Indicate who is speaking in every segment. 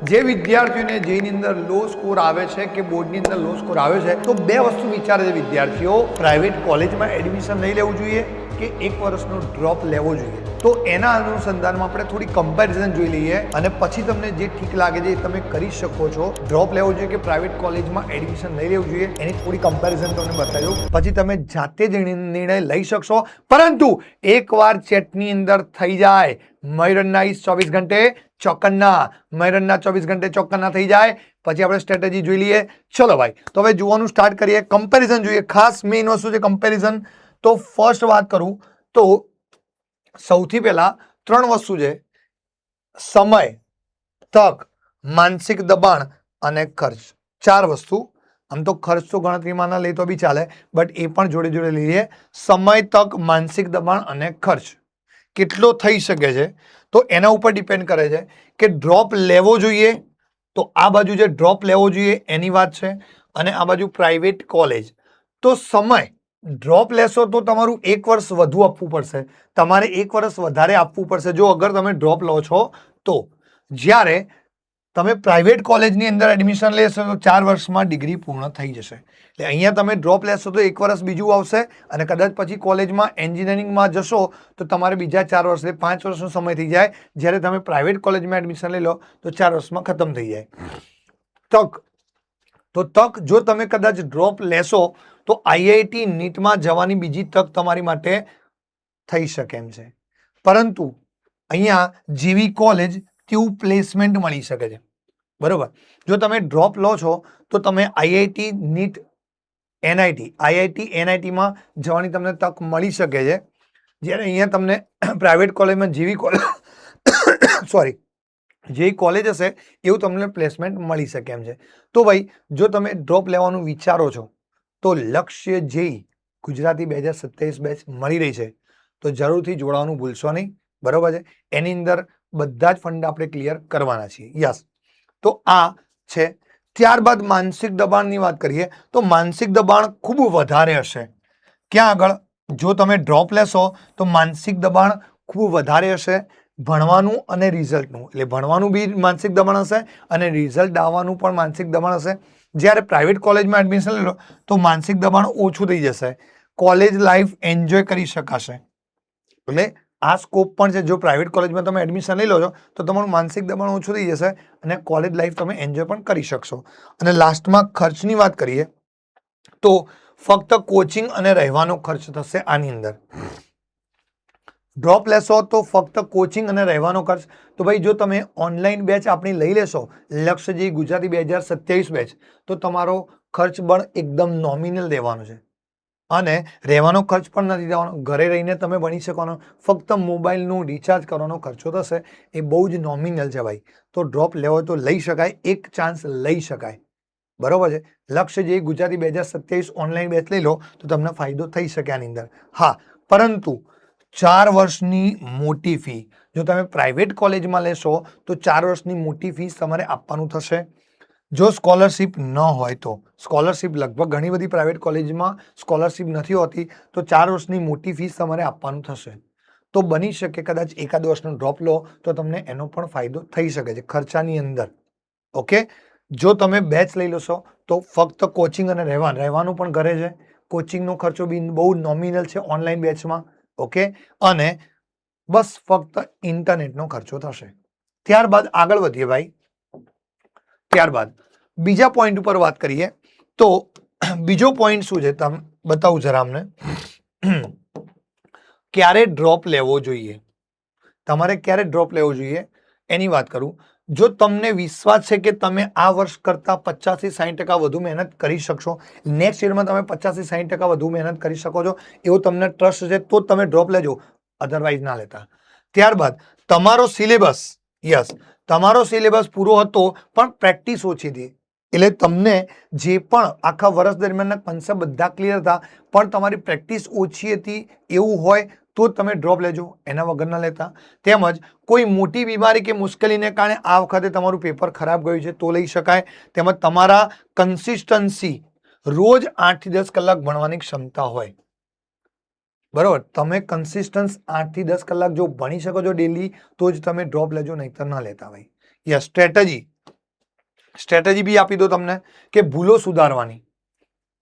Speaker 1: જે વિદ્યાર્થીઓને જેની અંદર લો સ્કોર આવે છે કે બોર્ડની અંદર લો સ્કોર આવે છે તો બે વસ્તુ વિચારે છે વિદ્યાર્થીઓ, પ્રાઇવેટ કોલેજમાં એડમિશન નહીં લેવું જોઈએ કે એક વર્ષનો ડ્રોપ લેવો જોઈએ. તો એના અનુસંધાનમાં આપણે થોડી કમ્પેરિઝન જોઈ લઈએ અને પછી તમને જે ઠીક લાગે છે એ તમે કરી શકો છો. ડ્રોપ લેવો જોઈએ કે પ્રાઇવેટ કોલેજમાં એડમિશન નહીં લેવું જોઈએ એની થોડી કમ્પેરિઝન તમને બતાવ્યું, પછી તમે જાતે જ નિર્ણય લઈ શકશો. પરંતુ એકવાર ચેટની અંદર થઈ જાય મયુરના 24 ઘંટે ચોકન્ના, મયુરના 24 ઘંટે ચોકન્ના થઈ જાય પછી આપણે સ્ટ્રેટેજી જોઈ લઈએ. ચલો ભાઈ, તો હવે જોવાનું સ્ટાર્ટ કરીએ. કમ્પેરિઝન જોઈએ. ખાસ મેઇન વસ્તુ છે કમ્પેરિઝન. તો ફર્સ્ટ વાત કરું તો સૌથી પહેલા ત્રણ વસ્તુ છે: સમય, તક, માનસિક દબાણ અને ખર્ચ. ચાર વસ્તુ. આમ તો ખર્ચ તો ગણતરીમાં ના લે તો બી ચાલે, બટ એ પણ જોડે જોડે લઈએ. સમય, તક, માનસિક દબાણ અને ખર્ચ કેટલો થઈ શકે છે તો એના ઉપર ડિપેન્ડ કરે છે કે ડ્રોપ લેવો જોઈએ. તો આ બાજુ જે ડ્રોપ લેવો જોઈએ એની વાત છે, અને આ બાજુ પ્રાઇવેટ કોલેજ. તો સમય, ડ્રોપ લેશો તો તમારું એક વર્ષ વધુ આપવું પડશે, તમારે એક વર્ષ વધારે આપવું પડશે જો અગર તમે ડ્રોપ લો છો તો. જ્યારે તમે પ્રાઇવેટ કોલેજની અંદર એડમિશન લેશો તો 4 વર્ષમાં ડિગ્રી પૂર્ણ થઈ જશે. એટલે અહીંયા તમે ડ્રોપ લેશો તો એક વર્ષ બીજું આવશે, અને કદાચ પછી કોલેજમાં એન્જિનિયરિંગમાં જશો તો તમારે બીજા 4 વર્ષ, 5 વર્ષનો સમય થઈ જાય. જ્યારે તમે પ્રાઇવેટ કોલેજમાં એડમિશન લઈ લો તો 4 વર્ષમાં ખતમ થઈ જાય. તક, તો તક જો તમે કદાચ ડ્રોપ લેશો તો આઈઆઈટી નીટમાં જવાની બીજી તક તમારી માટે થઈ શકે એમ છે. પરંતુ અહીંયા જેવી કોલેજ તેવું પ્લેસમેન્ટ મળી શકે છે. બરોબર. જો તમે ડ્રોપ લો છો તો તમે આઈઆઈટી નીટ, એનઆઈટીમાં જવાની તમને તક મળી શકે છે. જ્યારે અહીંયા તમને પ્રાઇવેટ કોલેજમાં જેવી કોલેજ જે કોલેજ હશે એવું તમને પ્લેસમેન્ટ મળી શકે એમ છે. તો ભાઈ, જો તમે ડ્રોપ લેવાનું વિચારો છો તો લક્ષ્ય જેઈ ગુજરાતી 2027 બેચ મળી રહી છે તો જરૂરથી જોડાવાનું ભૂલશો નહીં. બરોબર છે. એની અંદર બધા જ ફંડ આપણે ક્લિયર કરવાના છીએ. યસ. તો આ છે. ત્યારબાદ માનસિક દબાણની વાત કરીએ તો માનસિક દબાણ ખૂબ વધારે હશે. ક્યાં આગળ? જો તમે ડ્રોપ લેશો તો માનસિક દબાણ ખૂબ વધારે હશે ભણવાનું અને રિઝલ્ટનું. એટલે ભણવાનું બી માનસિક દબાણ હશે અને રિઝલ્ટ આવવાનું પણ માનસિક દબાણ હશે. જ્યારે પ્રાઇવેટ કોલેજમાં એડમિશન લઈ લો તો માનસિક દબાણ ઓછું થઈ જશે, કોલેજ લાઈફ એન્જોય કરી શકાશે. એટલે આ સ્કોપ પણ છે. જો પ્રાઇવેટ કોલેજમાં તમે એડમિશન લઈ લો છો તો તમારું માનસિક દબાણ ઓછું થઈ જશે અને કોલેજ લાઈફ તમે એન્જોય પણ કરી શકશો. અને લાસ્ટમાં ખર્ચની વાત કરીએ તો ફક્ત કોચિંગ અને રહેવાનો ખર્ચ થશે આની અંદર. ડ્રોપ લેશો તો ફક્ત કોચિંગ અને રહેવાનો ખર્ચ. તો ભાઈ, જો તમે ઓનલાઈન બેચ આપણી લઈ લેશો લક્ષ્યજી ગુજરાતી 2027 બેચ, તો તમારો ખર્ચ પણ એકદમ નોમિનલ દેવાનો છે અને રહેવાનો ખર્ચ પણ નથી દેવાનો. ઘરે રહીને તમે ભણી શકવાનો. ફક્ત મોબાઈલનું રિચાર્જ કરવાનો ખર્ચો થશે. એ બહુ જ નોમિનલ છે ભાઈ. તો ડ્રોપ લેવો તો લઈ શકાય, એક ચાન્સ લઈ શકાય. બરોબર છે. લક્ષ્ય જે ગુજરાતી 2027 ઓનલાઈન બેચ લઈ લો તો તમને ફાયદો થઈ શકે આની અંદર. હા, પરંતુ 4 વર્ષની મોટી ફી જો તમે પ્રાઇવેટ કોલેજમાં લેશો તો 4 વર્ષની મોટી ફીસ તમારે આપવાનું થશે. જો સ્કોલરશિપ ન હોય તો, સ્કોલરશિપ લગભગ ઘણી બધી પ્રાઇવેટ કોલેજમાં સ્કોલરશિપ નથી હોતી, તો 4 વર્ષની મોટી ફીસ તમારે આપવાનું થશે. તો બની શકે કદાચ એકાદ વર્ષનો ડ્રોપ લો તો તમને એનો પણ ફાયદો થઈ શકે છે ખર્ચાની અંદર. ઓકે. જો તમે બેચ લઈ લેશો તો ફક્ત કોચિંગ અને રહેવાનું પણ ઘરે છે. કોચિંગનો ખર્ચો બી બહુ નોમિનલ છે ઓનલાઈન બેચમાં. ઓકે. અને બસ ફક્ત ઇન્ટરનેટનો ખર્ચો થશે. ત્યારબાદ આગળ વધીએ ભાઈ. ત્યારબાદ બીજા પોઈન્ટ ઉપર વાત કરીએ તો બીજો પોઈન્ટ શું છે તમે બતાવું જરા અમને. ક્યારે ડ્રોપ લેવો જોઈએ, તમારે ક્યારે ડ્રોપ લેવો જોઈએ એની વાત કરું. જો તમને વિશ્વાસ છે કે તમે આ વર્ષ કરતાં 50 થી 60% વધુ મહેનત કરી શકશો, નેક્સ્ટ યરમાં તમે 50 થી 60% વધુ મહેનત કરી શકો છો એવો તમને ટ્રસ્ટ છે તો તમે ડ્રોપ લેજો, અધરવાઇઝ ના લેતા. ત્યારબાદ તમારો સિલેબસ, યસ, તમારો સિલેબસ પૂરો હતો પણ પ્રેક્ટિસ ઓછી હતી. એટલે તમને જે પણ આખા વર્ષ દરમિયાનના કન્સેપ્ટ બધા ક્લિયર હતા પણ તમારી પ્રેક્ટિસ ઓછી હતી એવું હોય તો તમે ડ્રોપ લેજો, એના વગર ના લેતા. તેમજ કોઈ મોટી બીમારી કે મુશ્કેલીને કારણે આ વખતે તમારું પેપર ખરાબ ગયું છે તો લઈ શકાય. તેમજ તમારા કન્સિસ્ટન્સી રોજ 8 થી 10 કલાક ભણવાની ક્ષમતા હોય. બરોબર. તમે કન્સિસ્ટન્સ 8 થી 10 કલાક જો ભણી શકો છો ડેલી તો જ તમે ડ્રોપ લેજો, નહીતર ના લેતા ભાઈ. યસ. સ્ટ્રેટેજી, સ્ટ્રેટેજી બી આપી દો તમને કે ભૂલો સુધારવાની.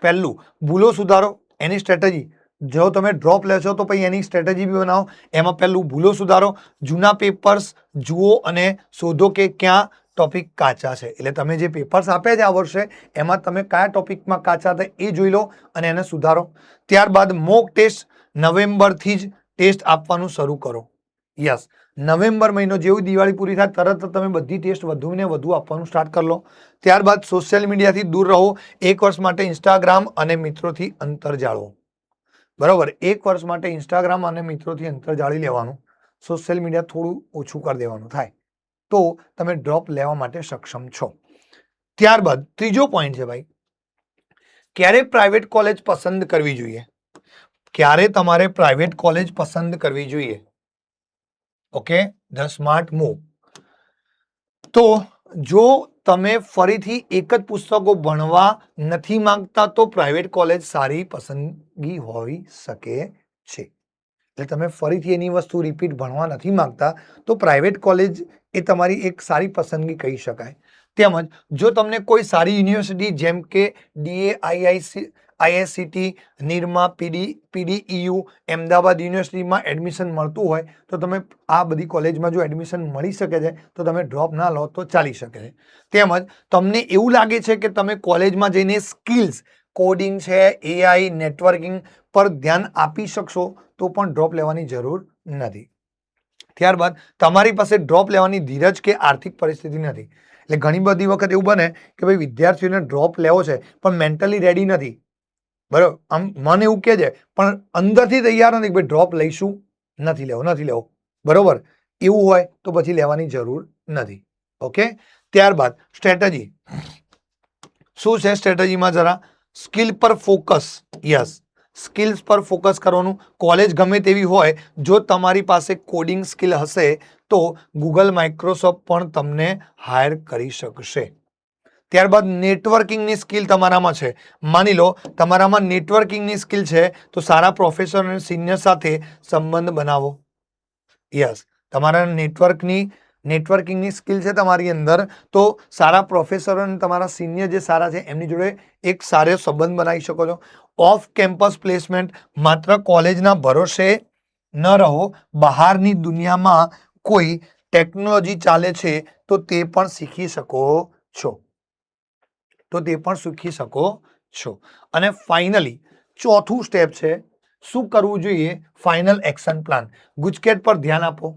Speaker 1: પહેલું, ભૂલો સુધારો, એની સ્ટ્રેટેજી. જો તમે ડ્રોપ લેશો તો પછી એની સ્ટ્રેટેજી બી બનાવો. એમાં પહેલું ભૂલો સુધારો, જૂના પેપર્સ જુઓ અને શોધો કે ક્યાં ટોપિક કાચા છે. એટલે તમે જે પેપર્સ આપ્યા છે આ વર્ષે એમાં તમે કયા ટોપિકમાં કાચા હતા એ જોઈ લો અને એને સુધારો. ત્યારબાદ મોક ટેસ્ટ નવેમ્બરથી જ ટેસ્ટ આપવાનું શરૂ કરો. યસ, નવેમ્બર મહિનો જેવું દિવાળી પૂરી થાય તરત જ તમે બધી ટેસ્ટ વધુ ને વધુ આપવાનું સ્ટાર્ટ કરી લો. ત્યારબાદ સોશિયલ મીડિયાથી દૂર રહો. 1 વર્ષ માટે ઇન્સ્ટાગ્રામ અને મિત્રોથી અંતર જાળવો. બરોબર, 1 વર્ષ માટે ઇન્સ્ટાગ્રામ અને મિત્રોથી અંતર જાળી લેવાનું. સોશિયલ મીડિયા થોડું ઓછું કરી દેવાનું થાય તો તમે ડ્રોપ લેવા માટે સક્ષમ છો. ત્યારબાદ ત્રીજો પોઈન્ટ છે ભાઈ, ક્યારે પ્રાઇવેટ કોલેજ પસંદ કરવી જોઈએ. ક્યારે તમારે પ્રાઇવેટ કોલેજ પસંદ કરવી જોઈએ. Okay, the smart move. તો જો તમે ફરીથી એક જ પુસ્તકો ભણવા નથી માંગતા તો પ્રાઇવેટ કોલેજ સારી પસંદગી હોઈ શકે છે. એટલે તમે ફરીથી એની વસ્તુ રિપીટ ભણવા નથી માંગતા તો પ્રાઇવેટ કોલેજ એ તમારી એક સારી પસંદગી કહી શકાય. તેમજ જો તમને કોઈ સારી યુનિવર્સિટી જેમ કે આઈઆઈએસસીટી, નિરમા, પીડીઈયુ, અમદાવાદ યુનિવર્સિટીમાં એડમિશન મળતું હોય તો તમે આ બધી કોલેજમાં જો એડમિશન મળી શકે છે તો તમે ડ્રોપ ના લો તો ચાલી શકે છે. તેમજ તમને એવું લાગે છે કે તમે કોલેજમાં જઈને સ્કિલ્સ, કોડિંગ છે, એઆઈ, નેટવર્કિંગ પર ધ્યાન આપી શકશો તો પણ ડ્રોપ લેવાની જરૂર નથી. ત્યારબાદ તમારી પાસે ડ્રોપ લેવાની ધીરજ કે આર્થિક પરિસ્થિતિ નથી. એટલે ઘણી બધી વખત એવું બને કે ભાઈ વિદ્યાર્થીઓને ડ્રોપ લેવો છે પણ મેન્ટલી રેડી નથી. બરાબર, આમ મન એવું કહે છે પણ અંદરથી તૈયાર નથી કે ભાઈ ડ્રોપ લઈશું, નથી લેવો. બરોબર, એવું હોય તો પછી લેવાની જરૂર નથી. ઓકે, ત્યારબાદ સ્ટ્રેટેજી શું છે. સ્ટ્રેટેજીમાં જરા સ્કિલ પર ફોકસ. યસ, સ્કિલ્સ પર ફોકસ કરવાનું. કોલેજ ગમે તેવી હોય, જો તમારી પાસે કોડિંગ સ્કિલ હશે તો ગૂગલ, માઇક્રોસોફ્ટ પણ તમને હાયર કરી શકશે. ત્યારબાદ નેટવર્કિંગની સ્કિલ તમારામાં છે. માની લો તમારામાં નેટવર્કિંગની સ્કિલ છે તો સારા પ્રોફેસર અને સિનિયર સાથે સંબંધ બનાવો. યસ, તમારા નેટવર્કિંગની સ્કિલ છે તમારી અંદર તો સારા પ્રોફેસરો અને તમારા સિનિયર જે સારા છે એમની જોડે એક સારો સંબંધ બનાવી શકો છો. ઓફ કેમ્પસ પ્લેસમેન્ટ, માત્ર કોલેજના ભરોસે ન રહો. બહારની દુનિયામાં કોઈ ટેકનોલોજી ચાલે છે તો તે પણ શીખી શકો છો. અને ફાઇનલી ચોથું સ્ટેપ છે, શું કરવું જોઈએ. Final action plan. ગુજકેટ પર ધ્યાન આપો.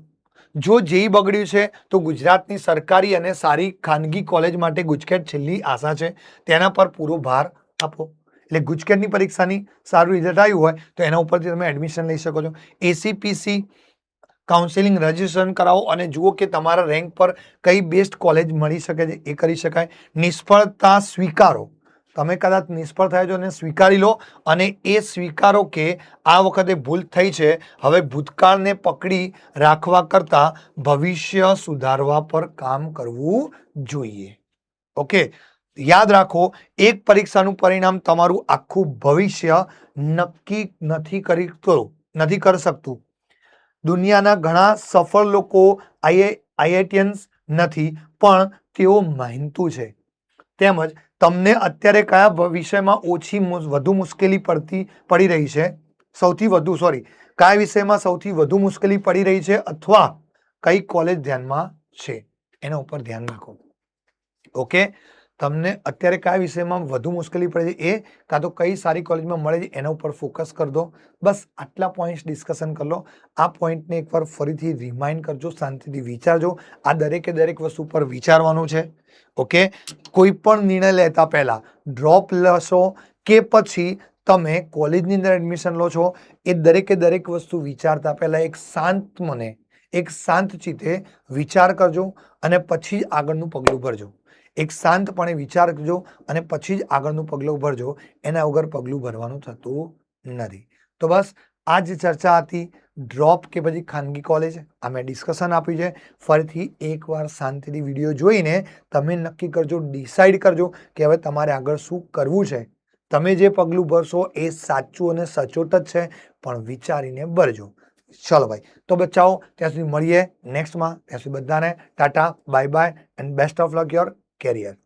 Speaker 1: જો જેઈ બગડ્યું છે તો ગુજરાતની સરકારી અને સારી ખાનગી કોલેજ માટે ગુજકેટ છેલ્લી આશા છે. તેના પર પૂરો ભાર આપો. એટલે ગુજકેટની પરીક્ષાની સારું રિઝલ્ટ આવ્યું હોય તો એના ઉપરથી તમે એડમિશન લઈ શકો છો. એસીપીસી કાઉન્સેલિંગ રજીસ્ટ્રેશન કરાવો અને જુઓ કે તમારા રેન્ક પર કઈ બેસ્ટ કોલેજ મળી શકે છે એ કરી શકાય. નિષ્ફળતા સ્વીકારો. તમે કદાચ નિષ્ફળ થયા છો અને સ્વીકારી લો અને એ સ્વીકારો કે આ વખતે ભૂલ થઈ છે. હવે ભૂતકાળને પકડી રાખવા કરતા ભવિષ્ય સુધારવા પર કામ કરવું જોઈએ. ઓકે, યાદ રાખો, એક પરીક્ષાનું પરિણામ તમારું આખું ભવિષ્ય નક્કી નથી કરી શકતું. દુનિયાના ઘણા સફળ લોકો આઈઆઈટીયન્સ નથી પણ તેઓ મહેનતુ છે. તેમજ તમને અત્યારે કયા વિષયમાં વધુ મુશ્કેલી પડી રહી છે, કયા વિષયમાં સૌથી વધુ મુશ્કેલી પડી રહી છે અથવા કઈ કોલેજ ધ્યાનમાં છે એના ઉપર ધ્યાન રાખો. ઓકે, તમને અત્યારે કયા વિષયમાં વધુ મુશ્કેલી પડે છે એ કાં તો કઈ સારી કોલેજમાં મળે છે એના ઉપર ફોકસ કરી દો. બસ આટલા પોઈન્ટ્સ ડિસ્કશન કરી લો. આ પોઈન્ટને એકવાર ફરીથી રિમાઇન્ડ કરજો, શાંતિથી વિચારજો. આ દરેક વસ્તુ પર વિચારવાનું છે. ઓકે, કોઈ પણ નિર્ણય લેતા પહેલા ડ્રોપ લેશો કે પછી તમે કોલેજની અંદર એડમિશન લો છો એ દરેક વસ્તુ વિચારતા પહેલા એક શાંત મને, એક શાંત ચિત્તે વિચાર કરજો અને પછી જ આગળનું પગલું ભરજો. એક શાંતપણે વિચાર કરજો અને પછી જ આગળનું પગલું ભરજો. એના વગર પગલું ભરવાનું થતું નથી. તો બસ આ જ ચર્ચા હતી ડ્રોપ કે પછી ખાનગી કોલેજ. આ મેં ડિસ્કશન આપ્યું છે. ફરીથી એકવાર શાંતિથી વિડીયો જોઈને તમે નક્કી કરજો, ડિસાઈડ કરજો કે હવે તમારે આગળ શું કરવું છે. તમે જે પગલું ભરશો એ સાચું અને સચોટ જ છે પણ વિચારીને ભરજો. ચલો ભાઈ, તો બચાવો. ત્યાં સુધી મળીએ નેક્સ્ટમાં. ત્યાં સુધી બધાને tata, bye bye and best of luck your carrier.